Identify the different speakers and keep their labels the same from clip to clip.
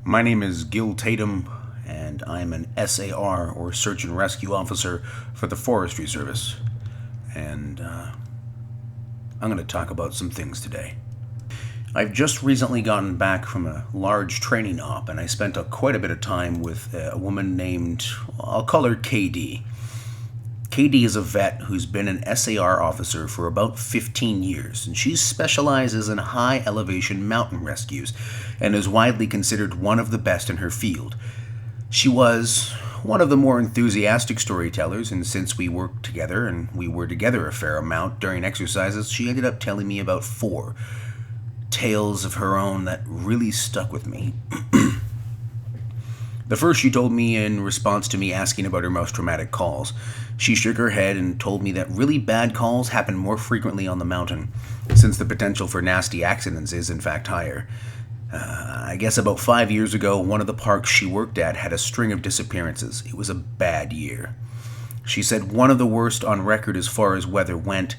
Speaker 1: My name is Gil Tatum, and I'm an SAR, or Search and Rescue Officer, for the Forestry Service. And I'm going to talk about some things today. I've just recently gotten back from a large training op, and I spent quite a bit of time with a woman named, I'll call her KD. KD is a vet who's been an SAR officer for about 15 years, and she specializes in high elevation mountain rescues and is widely considered one of the best in her field. She was one of the more enthusiastic storytellers, and since we worked together and we were together a fair amount during exercises, she ended up telling me about 4 tales of her own that really stuck with me. The first she told me in response to me asking about her most traumatic calls. She shook her head and told me that really bad calls happen more frequently on the mountain, since the potential for nasty accidents is in fact higher. I guess about 5 years ago, one of the parks she worked at had a string of disappearances. It was a bad year. She said one of the worst on record as far as weather went.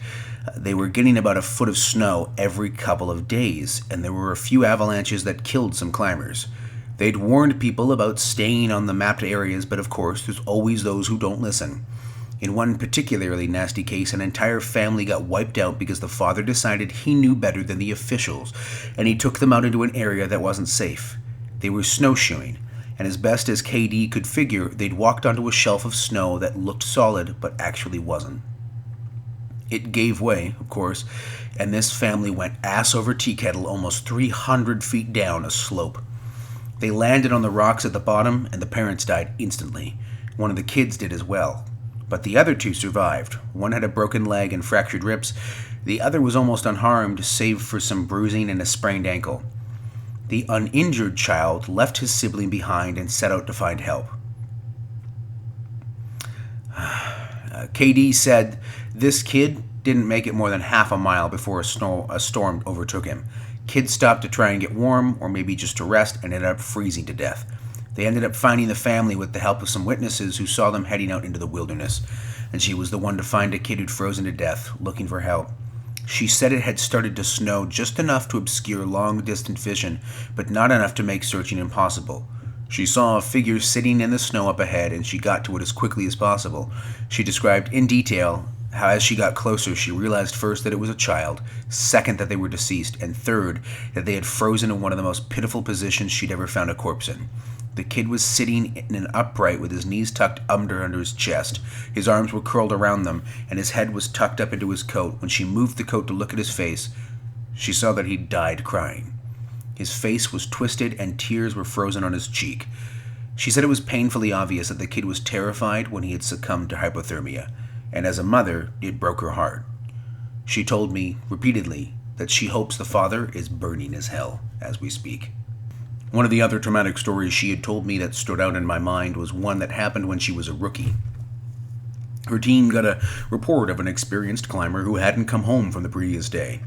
Speaker 1: They were getting about a foot of snow every couple of days, and there were a few avalanches that killed some climbers. They'd warned people about staying on the mapped areas, but of course, there's always those who don't listen. In one particularly nasty case, an entire family got wiped out because the father decided he knew better than the officials, and he took them out into an area that wasn't safe. They were snowshoeing, and as best as KD could figure, they'd walked onto a shelf of snow that looked solid but actually wasn't. It gave way, of course, and this family went ass over tea kettle almost 300 feet down a slope. They landed on the rocks at the bottom, and the parents died instantly. One of the kids did as well. But the other 2 survived. One had a broken leg and fractured ribs. The other was almost unharmed, save for some bruising and a sprained ankle. The uninjured child left his sibling behind and set out to find help. KD said this kid didn't make it more than half a mile before a storm overtook him. Kids stopped to try and get warm, or maybe just to rest, and ended up freezing to death. They ended up finding the family with the help of some witnesses who saw them heading out into the wilderness, and she was the one to find a kid who'd frozen to death, looking for help. She said it had started to snow just enough to obscure long-distance vision, but not enough to make searching impossible. She saw a figure sitting in the snow up ahead, and she got to it as quickly as possible. She described in detail how as she got closer, she realized first that it was a child, second that they were deceased, and third that they had frozen in one of the most pitiful positions she'd ever found a corpse in. The kid was sitting in an upright with his knees tucked under his chest. His arms were curled around them, and his head was tucked up into his coat. When she moved the coat to look at his face, she saw that he'd died crying. His face was twisted, and tears were frozen on his cheek. She said it was painfully obvious that the kid was terrified when he had succumbed to hypothermia, and as a mother, it broke her heart. She told me, repeatedly, that she hopes the father is burning as hell as we speak. One of the other traumatic stories she had told me that stood out in my mind was one that happened when she was a rookie. Her team got a report of an experienced climber who hadn't come home from the previous day.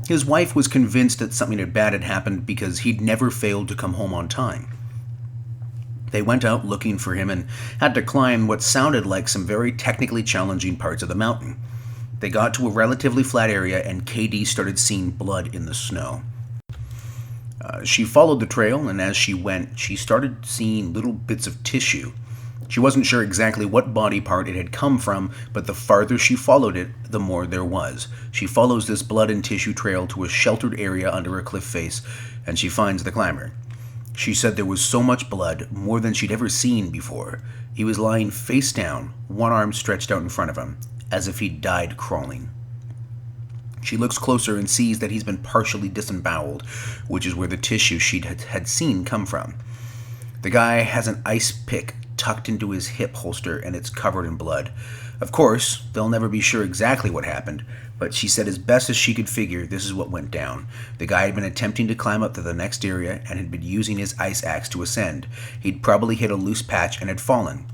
Speaker 1: His wife was convinced that something bad had happened because he'd never failed to come home on time. They went out looking for him and had to climb what sounded like some very technically challenging parts of the mountain. They got to a relatively flat area, and KD started seeing blood in the snow. She followed the trail, and as she went, she started seeing little bits of tissue. She wasn't sure exactly what body part it had come from, but the farther she followed it, the more there was. She follows this blood and tissue trail to a sheltered area under a cliff face, and she finds the climber. She said there was so much blood, more than she'd ever seen before. He was lying face down, one arm stretched out in front of him, as if he'd died crawling. She looks closer and sees that he's been partially disemboweled, which is where the tissue she had seen come from. The guy has an ice pick tucked into his hip holster, and it's covered in blood. Of course, they'll never be sure exactly what happened, but she said as best as she could figure, this is what went down. The guy had been attempting to climb up to the next area and had been using his ice axe to ascend. He'd probably hit a loose patch and had fallen.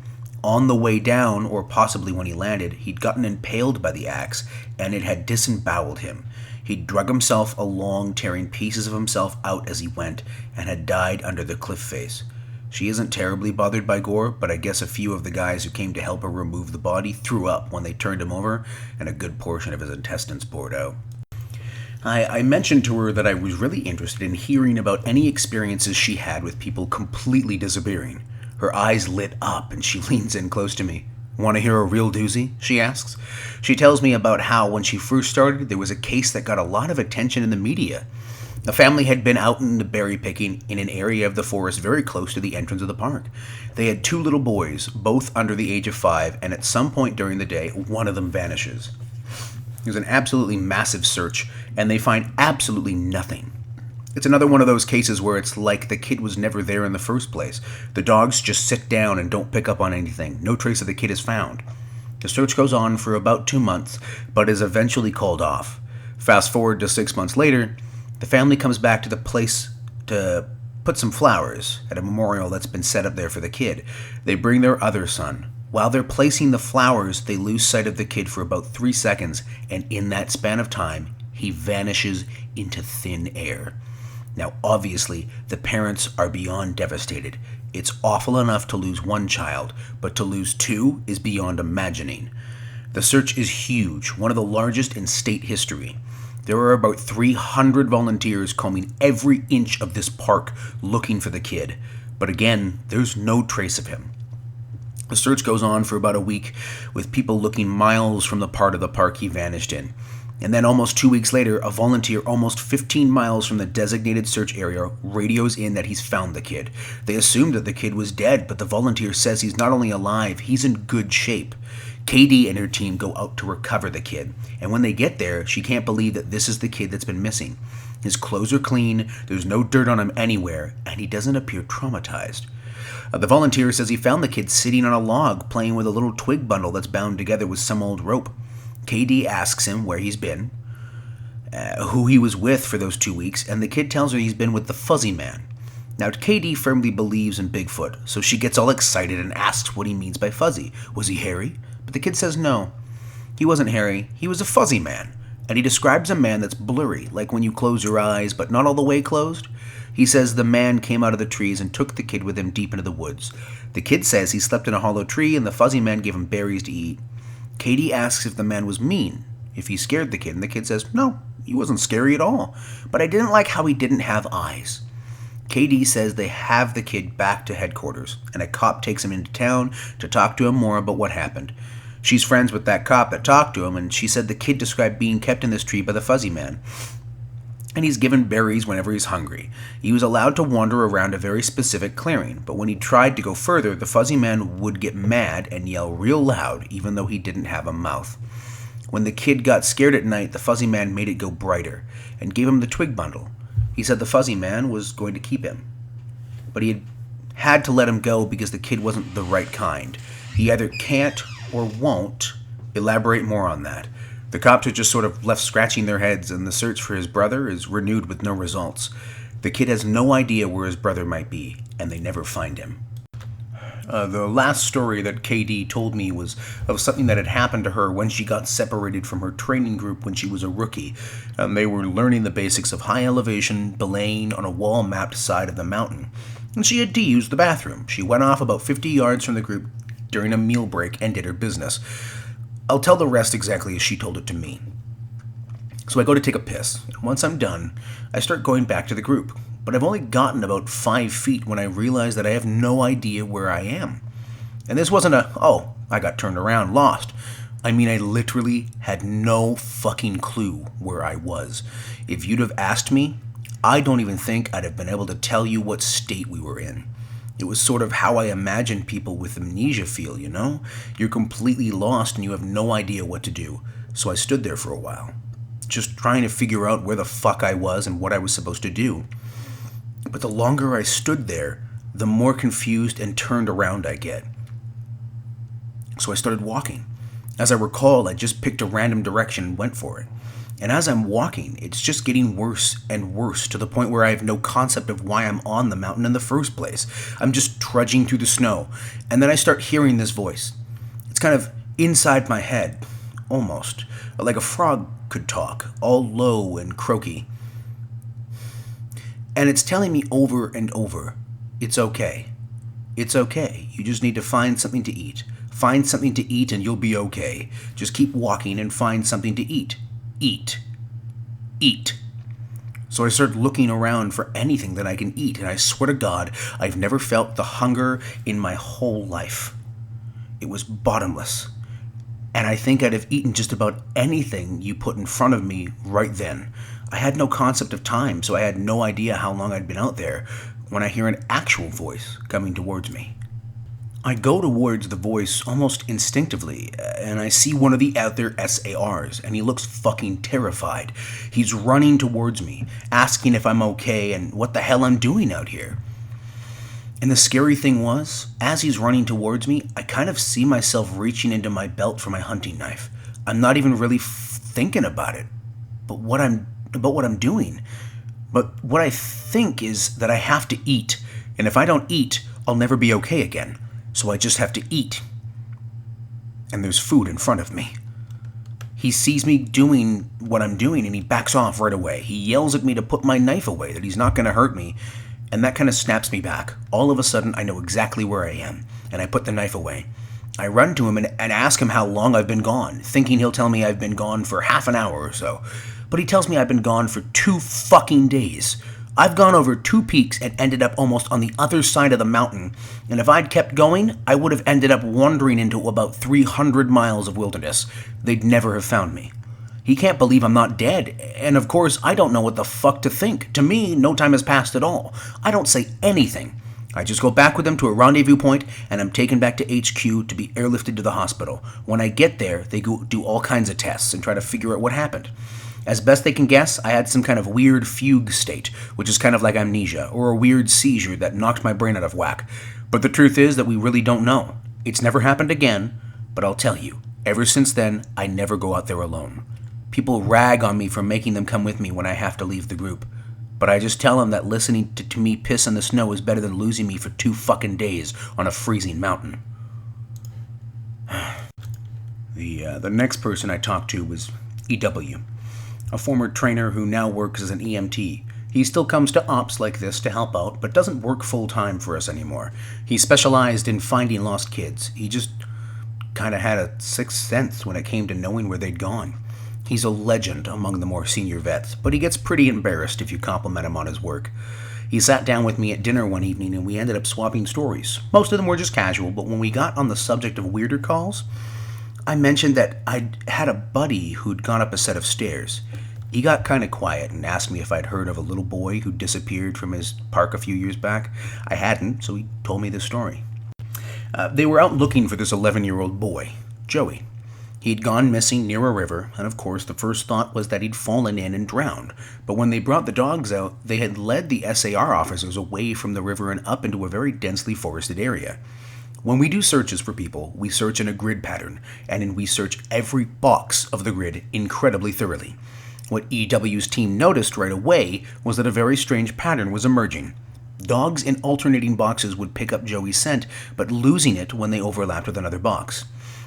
Speaker 1: On the way down, or possibly when he landed, he'd gotten impaled by the axe, and it had disemboweled him. He'd drug himself along, tearing pieces of himself out as he went, and had died under the cliff face. She isn't terribly bothered by gore, but I guess a few of the guys who came to help her remove the body threw up when they turned him over, and a good portion of his intestines poured out. I mentioned to her that I was really interested in hearing about any experiences she had with people completely disappearing. Her eyes lit up and she leans in close to me. Want to hear a real doozy? She asks. She tells me about how when she first started, there was a case that got a lot of attention in the media. A family had been out in the berry picking in an area of the forest very close to the entrance of the park. They had 2 little boys, both under the age of 5, and at some point during the day, one of them vanishes. There's an absolutely massive search, and they find absolutely nothing. It's another one of those cases where it's like the kid was never there in the first place. The dogs just sit down and don't pick up on anything. No trace of the kid is found. The search goes on for about 2 months, but is eventually called off. Fast forward to 6 months later, the family comes back to the place to put some flowers at a memorial that's been set up there for the kid. They bring their other son. While they're placing the flowers, they lose sight of the kid for about 3 seconds, and in that span of time, he vanishes into thin air. Now, obviously, the parents are beyond devastated. It's awful enough to lose 1 child, but to lose 2 is beyond imagining. The search is huge, one of the largest in state history. There are about 300 volunteers combing every inch of this park looking for the kid. But again, there's no trace of him. The search goes on for about a week, with people looking miles from the part of the park he vanished in. And then almost 2 weeks later, a volunteer almost 15 miles from the designated search area radios in that he's found the kid. They assumed that the kid was dead, but the volunteer says he's not only alive, he's in good shape. KD and her team go out to recover the kid, and when they get there, she can't believe that this is the kid that's been missing. His clothes are clean, there's no dirt on him anywhere, and he doesn't appear traumatized. The volunteer says he found the kid sitting on a log playing with a little twig bundle that's bound together with some old rope. KD asks him where he's been, who he was with for those 2 weeks, and the kid tells her he's been with the Fuzzy Man. Now, KD firmly believes in Bigfoot, so she gets all excited and asks what he means by fuzzy. Was he hairy? But the kid says no. He wasn't hairy, he was a fuzzy man, and he describes a man that's blurry, like when you close your eyes, but not all the way closed. He says the man came out of the trees and took the kid with him deep into the woods. The kid says he slept in a hollow tree and the fuzzy man gave him berries to eat. Katie asks if the man was mean, if he scared the kid, and the kid says, no, he wasn't scary at all, but I didn't like how he didn't have eyes. KD says they have the kid back to headquarters, and a cop takes him into town to talk to him more about what happened. She's friends with that cop that talked to him, and she said the kid described being kept in this tree by the fuzzy man. And he's given berries whenever he's hungry. He was allowed to wander around a very specific clearing, but when he tried to go further, the fuzzy man would get mad and yell real loud, even though he didn't have a mouth. When the kid got scared at night, the fuzzy man made it go brighter, and gave him the twig bundle. He said the fuzzy man was going to keep him, but he had to let him go because the kid wasn't the right kind. He either can't or won't elaborate more on that. The cops are just sort of left scratching their heads, and the search for his brother is renewed with no results. The kid has no idea where his brother might be, and they never find him. The last story that KD told me was of something that had happened to her when she got separated from her training group when she was a rookie. They were learning the basics of high elevation, belaying on a wall-mapped side of the mountain, and she had to use the bathroom. She went off about 50 yards from the group during a meal break and did her business. I'll tell the rest exactly as she told it to me. So I go to take a piss, and once I'm done, I start going back to the group. But I've only gotten about 5 feet when I realize that I have no idea where I am. And this wasn't I got turned around, lost. I mean, I literally had no fucking clue where I was. If you'd have asked me, I don't even think I'd have been able to tell you what state we were in. It was sort of how I imagine people with amnesia feel, you know? You're completely lost and you have no idea what to do. So I stood there for a while, just trying to figure out where the fuck I was and what I was supposed to do. But the longer I stood there, the more confused and turned around I get. So I started walking. As I recall, I just picked a random direction and went for it. And as I'm walking, it's just getting worse and worse to the point where I have no concept of why I'm on the mountain in the first place. I'm just trudging through the snow, and then I start hearing this voice. It's kind of inside my head, almost, like a frog could talk, all low and croaky. And it's telling me over and over, it's okay. It's okay. You just need to find something to eat. Find something to eat and you'll be okay. Just keep walking and find something to eat. Eat. Eat. So I started looking around for anything that I can eat, and I swear to God, I've never felt the hunger in my whole life. It was bottomless. And I think I'd have eaten just about anything you put in front of me right then. I had no concept of time, so I had no idea how long I'd been out there when I hear an actual voice coming towards me. I go towards the voice almost instinctively, and I see one of the other SARs, and he looks fucking terrified. He's running towards me, asking if I'm okay and what the hell I'm doing out here. And the scary thing was, as he's running towards me, I kind of see myself reaching into my belt for my hunting knife. I'm not even really thinking about it, but what I'm doing. But what I think is that I have to eat, and if I don't eat, I'll never be okay again. So I just have to eat. And there's food in front of me. He sees me doing what I'm doing, and he backs off right away. He yells at me to put my knife away, that he's not going to hurt me. And that kind of snaps me back. All of a sudden, I know exactly where I am, and I put the knife away. I run to him and ask him how long I've been gone, thinking he'll tell me I've been gone for half an hour or so. But he tells me I've been gone for 2 fucking days. I've gone over 2 peaks and ended up almost on the other side of the mountain, and if I'd kept going, I would have ended up wandering into about 300 miles of wilderness. They'd never have found me. He can't believe I'm not dead, and of course, I don't know what the fuck to think. To me, no time has passed at all. I don't say anything. I just go back with them to a rendezvous point, and I'm taken back to HQ to be airlifted to the hospital. When I get there, they go do all kinds of tests and try to figure out what happened. As best they can guess, I had some kind of weird fugue state, which is kind of like amnesia, or a weird seizure that knocked my brain out of whack. But the truth is that we really don't know. It's never happened again, but I'll tell you, ever since then, I never go out there alone. People rag on me for making them come with me when I have to leave the group. But I just tell them that listening to me piss in the snow is better than losing me for 2 fucking days on a freezing mountain. The next person I talked to was EW, a former trainer who now works as an EMT. He still comes to ops like this to help out, but doesn't work full-time for us anymore. He specialized in finding lost kids. He just kind of had a sixth sense when it came to knowing where they'd gone. He's a legend among the more senior vets, but he gets pretty embarrassed if you compliment him on his work. He sat down with me at dinner one evening and we ended up swapping stories. Most of them were just casual, but when we got on the subject of weirder calls, I mentioned that I'd had a buddy who'd gone up a set of stairs. He got kind of quiet and asked me if I'd heard of a little boy who disappeared from his park a few years back. I hadn't, so he told me this story. They were out looking for this 11-year-old boy, Joey. He'd gone missing near a river, and of course the first thought was that he'd fallen in and drowned. But when they brought the dogs out, they had led the SAR officers away from the river and up into a very densely forested area. When we do searches for people, we search in a grid pattern, and we search every box of the grid incredibly thoroughly. What EW's team noticed right away was that a very strange pattern was emerging. Dogs in alternating boxes would pick up Joey's scent, but losing it when they overlapped with another box.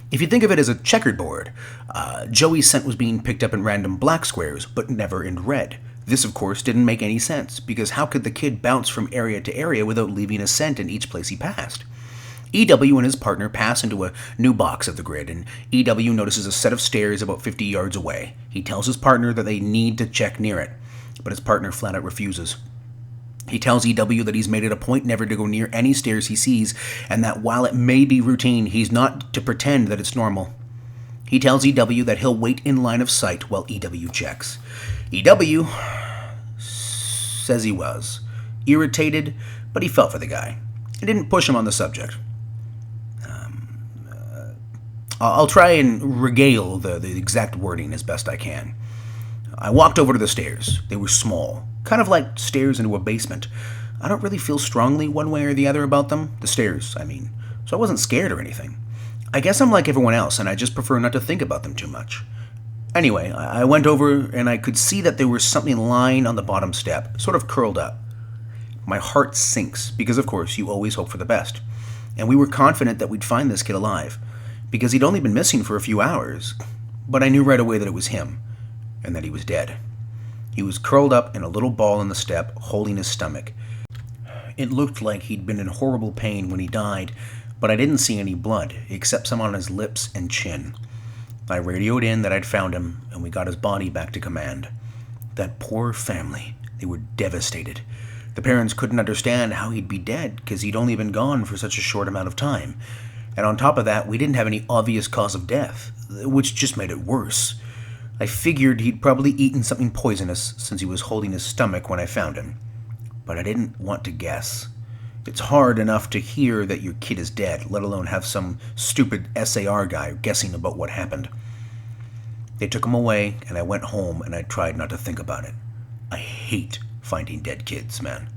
Speaker 1: If you think of it as a checkerboard, Joey's scent was being picked up in random black squares, but never in red. This, of course, didn't make any sense, because how could the kid bounce from area to area without leaving a scent in each place he passed? EW and his partner pass into a new box of the grid, and EW notices a set of stairs about 50 yards away. He tells his partner that they need to check near it, but his partner flat out refuses. He tells EW that he's made it a point never to go near any stairs he sees, and that while it may be routine, he's not to pretend that it's normal. He tells EW that he'll wait in line of sight while EW checks. EW says he was irritated, but he felt for the guy and didn't push him on the subject. I'll try and regale the exact wording as best I can. I walked over to the stairs. They were small, kind of like stairs into a basement. I don't really feel strongly one way or the other about them. The stairs, I mean. So I wasn't scared or anything. I guess I'm like everyone else, and I just prefer not to think about them too much. Anyway, I went over, and I could see that there was something lying on the bottom step, sort of curled up. My heart sinks, because of course you always hope for the best. And we were confident that we'd find this kid alive, because he'd only been missing for a few hours. But I knew right away that it was him, and that he was dead. He was curled up in a little ball on the step, holding his stomach. It looked like he'd been in horrible pain when he died, but I didn't see any blood, except some on his lips and chin. I radioed in that I'd found him, and we got his body back to command. That poor family. They were devastated. The parents couldn't understand how he'd be dead because he'd only been gone for such a short amount of time. And on top of that, we didn't have any obvious cause of death, which just made it worse. I figured he'd probably eaten something poisonous since he was holding his stomach when I found him. But I didn't want to guess. It's hard enough to hear that your kid is dead, let alone have some stupid SAR guy guessing about what happened. They took him away, and I went home and I tried not to think about it. I hate finding dead kids, man.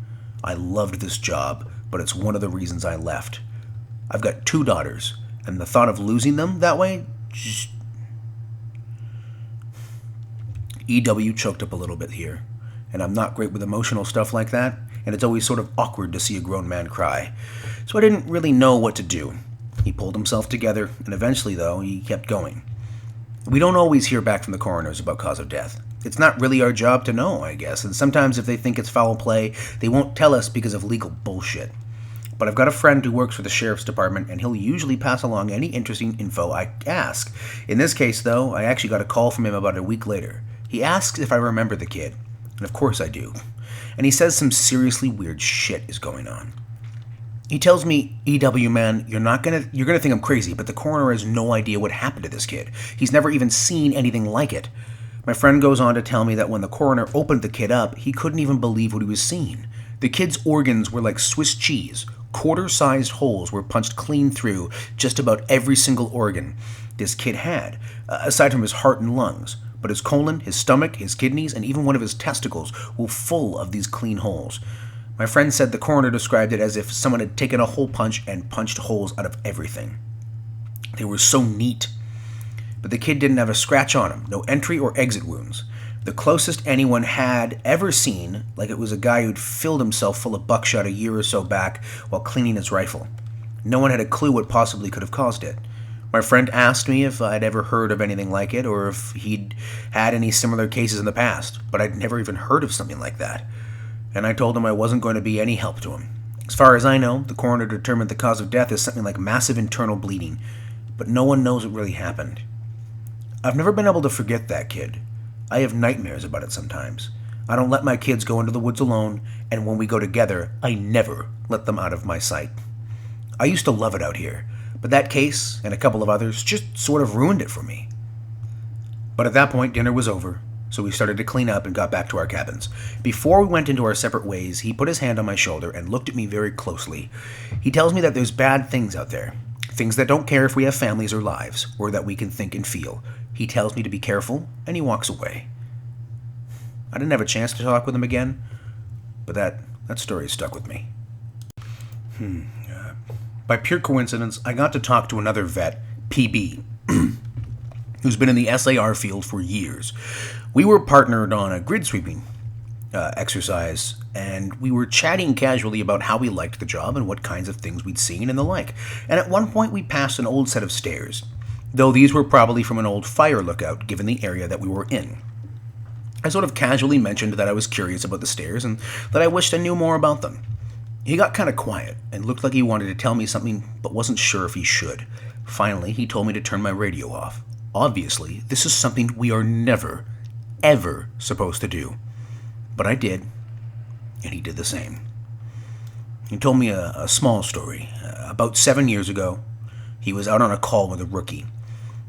Speaker 1: I loved this job, but it's one of the reasons I left. I've got 2 daughters, and the thought of losing them that way just... EW choked up a little bit here, and I'm not great with emotional stuff like that, and it's always sort of awkward to see a grown man cry. So I didn't really know what to do. He pulled himself together, and eventually, though, he kept going. We don't always hear back from the coroners about cause of death. It's not really our job to know, I guess, and sometimes if they think it's foul play, they won't tell us because of legal bullshit. But I've got a friend who works for the sheriff's department, and he'll usually pass along any interesting info I ask. In this case, though, I actually got a call from him about a week later. He asks if I remember the kid, and of course I do. And he says some seriously weird shit is going on. He tells me, EW man, you're gonna think I'm crazy, but the coroner has no idea what happened to this kid. He's never even seen anything like it. My friend goes on to tell me that when the coroner opened the kid up, he couldn't even believe what he was seeing. The kid's organs were like Swiss cheese. Quarter-sized holes were punched clean through just about every single organ this kid had, aside from his heart and lungs. But his colon, his stomach, his kidneys, and even one of his testicles were full of these clean holes. My friend said the coroner described it as if someone had taken a hole punch and punched holes out of everything. They were so neat. But the kid didn't have a scratch on him, no entry or exit wounds. The closest anyone had ever seen, like it was a guy who'd filled himself full of buckshot a year or so back while cleaning his rifle. No one had a clue what possibly could have caused it. My friend asked me if I'd ever heard of anything like it or if he'd had any similar cases in the past, but I'd never even heard of something like that. And I told him I wasn't going to be any help to him. As far as I know, the coroner determined the cause of death is something like massive internal bleeding, but no one knows what really happened. I've never been able to forget that kid. I have nightmares about it sometimes. I don't let my kids go into the woods alone, and when we go together, I never let them out of my sight. I used to love it out here, but that case, and a couple of others, just sort of ruined it for me. But at that point, dinner was over, so we started to clean up and got back to our cabins. Before we went into our separate ways, he put his hand on my shoulder and looked at me very closely. He tells me that there's bad things out there, things that don't care if we have families or lives, or that we can think and feel. He tells me to be careful, and he walks away. I didn't have a chance to talk with him again, but that story stuck with me. By pure coincidence, I got to talk to another vet, PB, who's been in the SAR field for years. We were partnered on a grid sweeping exercise, and we were chatting casually about how we liked the job and what kinds of things we'd seen and the like. And at one point, we passed an old set of stairs, though these were probably from an old fire lookout given the area that we were in. I sort of casually mentioned that I was curious about the stairs and that I wished I knew more about them. He got kind of quiet and looked like he wanted to tell me something but wasn't sure if he should. Finally, he told me to turn my radio off. Obviously, this is something we are never, ever supposed to do. But I did, and he did the same. He told me a small story. About 7 years ago, he was out on a call with a rookie.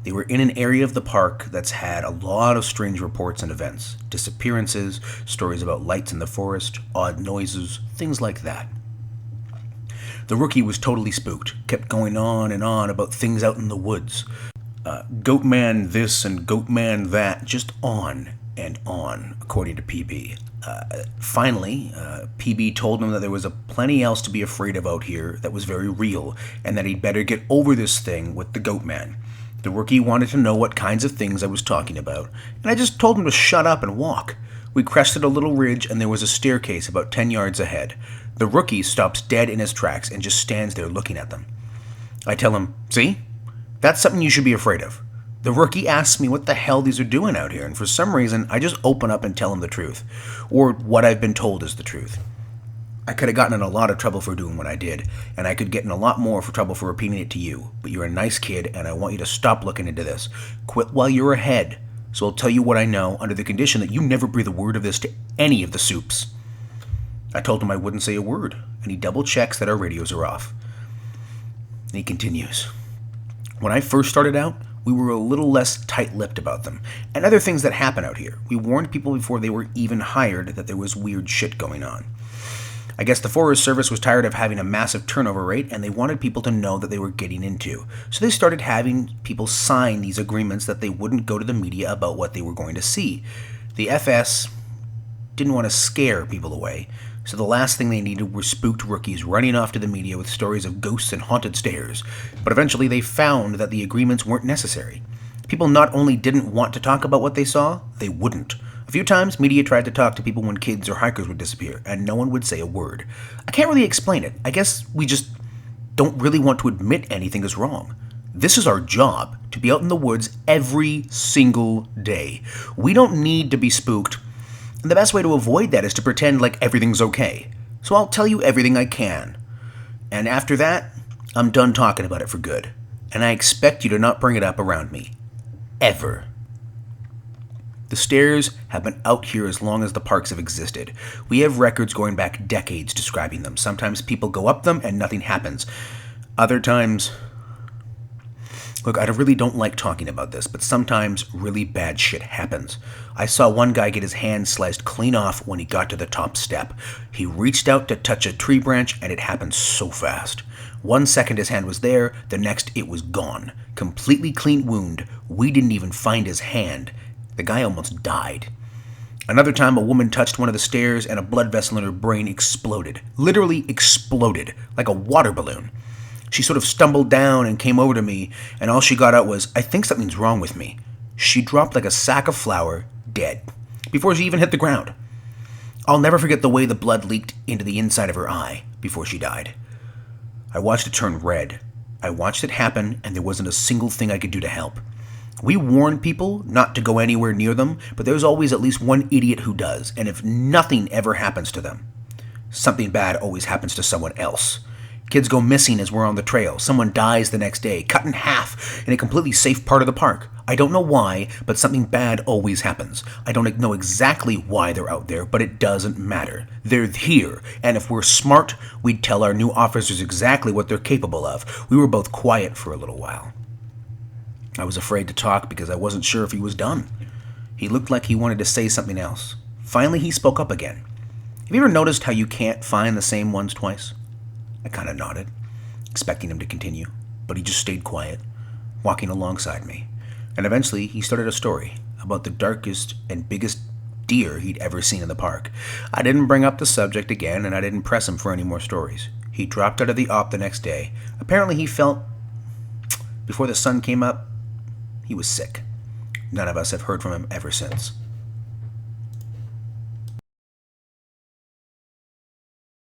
Speaker 1: They were in an area of the park that's had a lot of strange reports and events. Disappearances, stories about lights in the forest, odd noises, things like that. The rookie was totally spooked, kept going on and on about things out in the woods. Goat man this and goat man that, just on and on, according to PB. Finally, PB told him that there was plenty else to be afraid of out here that was very real, and that he'd better get over this thing with the goat man. The rookie wanted to know what kinds of things I was talking about, and I just told him to shut up and walk. We crested a little ridge, and there was a staircase about 10 yards ahead. The rookie stops dead in his tracks and just stands there looking at them. I tell him, see? That's something you should be afraid of. The rookie asks me what the hell these are doing out here, and for some reason, I just open up and tell him the truth, or what I've been told is the truth. I could have gotten in a lot of trouble for doing what I did, and I could get in a lot more for trouble for repeating it to you, but you're a nice kid, and I want you to stop looking into this. Quit while you're ahead. so I'll tell you what I know under the condition that you never breathe a word of this to any of the soups. I told him I wouldn't say a word, and he double checks that our radios are off. And he continues. When I first started out, we were a little less tight-lipped about them, and other things that happen out here. We warned people before they were even hired that there was weird shit going on. I guess the Forest Service was tired of having a massive turnover rate, and they wanted people to know that they were getting into. So they started having people sign these agreements that they wouldn't go to the media about what they were going to see. The FS didn't want to scare people away, so the last thing they needed were spooked rookies running off to the media with stories of ghosts and haunted stairs. But eventually they found that the agreements weren't necessary. People not only didn't want to talk about what they saw, they wouldn't. A few times, media tried to talk to people when kids or hikers would disappear, and no one would say a word. I can't really explain it. I guess we just don't really want to admit anything is wrong. This is our job, to be out in the woods every single day. We don't need to be spooked, and the best way to avoid that is to pretend like everything's okay. So I'll tell you everything I can. And after that, I'm done talking about it for good. And I expect you to not bring it up around me. Ever. The stairs have been out here as long as the parks have existed. We have records going back decades describing them. Sometimes people go up them and nothing happens. Other times... Look, I really don't like talking about this, but sometimes really bad shit happens. I saw one guy get his hand sliced clean off when he got to the top step. He reached out to touch a tree branch, and it happened so fast. 1 second his hand was there, the next it was gone. Completely clean wound. We didn't even find his hand. The guy almost died. Another time, a woman touched one of the stairs, and a blood vessel in her brain exploded. Literally exploded, like a water balloon. She sort of stumbled down and came over to me, and all she got out was, "I think something's wrong with me." She dropped like a sack of flour, dead, before she even hit the ground. I'll never forget the way the blood leaked into the inside of her eye before she died. I watched it turn red. I watched it happen, and there wasn't a single thing I could do to help. We warn people not to go anywhere near them, but there's always at least one idiot who does, and if nothing ever happens to them, something bad always happens to someone else. Kids go missing as we're on the trail. Someone dies the next day, cut in half, in a completely safe part of the park. I don't know why, but something bad always happens. I don't know exactly why they're out there, but it doesn't matter. They're here, and if we're smart, we'd tell our new officers exactly what they're capable of. We were both quiet for a little while. I was afraid to talk because I wasn't sure if he was done. He looked like he wanted to say something else. Finally, he spoke up again. Have you ever noticed how you can't find the same ones twice? I kind of nodded, expecting him to continue, but he just stayed quiet, walking alongside me. And eventually, he started a story about the darkest and biggest deer he'd ever seen in the park. I didn't bring up the subject again, and I didn't press him for any more stories. He dropped out of the op the next day. Apparently, he felt, before the sun came up, he was sick. None of us have heard from him ever since.